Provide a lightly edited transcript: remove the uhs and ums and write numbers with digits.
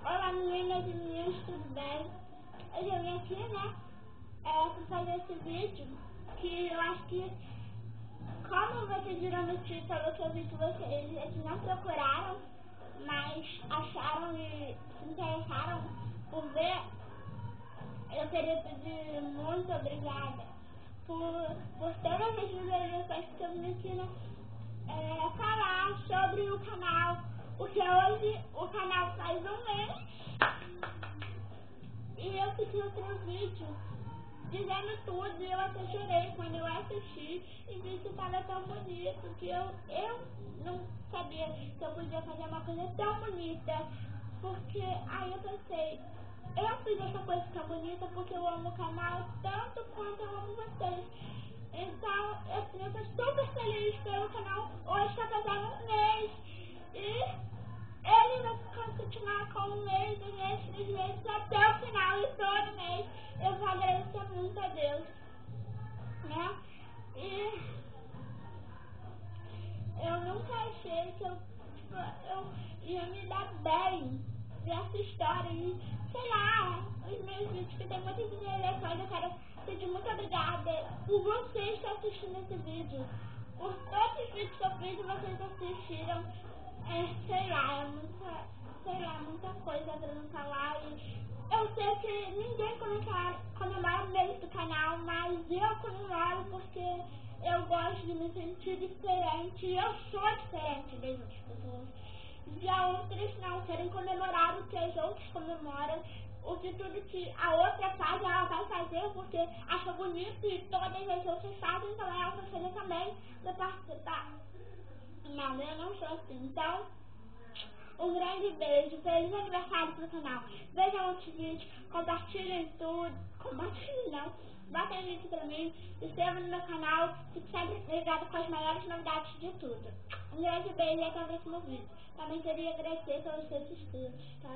Olá meninas e meninos, tudo bem? Hoje eu vim aqui, né, pra fazer esse vídeo, que eu acho que, como vocês viram no título, que eu vi que eles não procuraram, mas acharam e se interessaram por ver, eu queria pedir muito obrigada por todas as visualizações que eu vim aqui, né, falar sobre o canal, porque hoje o canal faz um mês. E eu fiz outro vídeo dizendo tudo e eu até chorei quando eu assisti e vi que estava tão bonito que eu não sabia que eu podia fazer uma coisa tão bonita, porque aí eu pensei, eu fiz essa coisa tão bonita porque eu amo o canal tanto quanto eu amo vocês. Então, eu estou super feliz pelo canal hoje está fazendo um mês e ele vai continuar com um mês, 2 meses até o final e todo mês eu vou agradecer muito a Deus, né? E eu nunca achei que eu ia me dar bem nessa história e, sei lá, os meus vídeos que tem muitas visualizações, eu quero pedir muito obrigada por vocês que assistindo esse vídeo, por todos os vídeos que eu fiz e vocês assistiram, sei lá, muita coisa pra me falar e eu sei que ninguém comemora o mês do canal, mas eu comemoro porque eu gosto de me sentir diferente e eu sou diferente das outras pessoas. Já outras não querem comemorar o que as outras comemoram, o que tudo que a outra faz, ela vai fazer porque acha bonito e todas as outras fazem, então ela vai fazer também pra participar. Não, eu não sou assim, então um grande beijo, feliz aniversário pro canal. Vejam outros vídeos, compartilhem tudo, compartilhem não, batem link pra mim, se inscrevam no meu canal, fique sempre ligado com as maiores novidades de tudo. Um grande beijo e até o próximo vídeo. Também queria agradecer pelos seus inscritos, tá?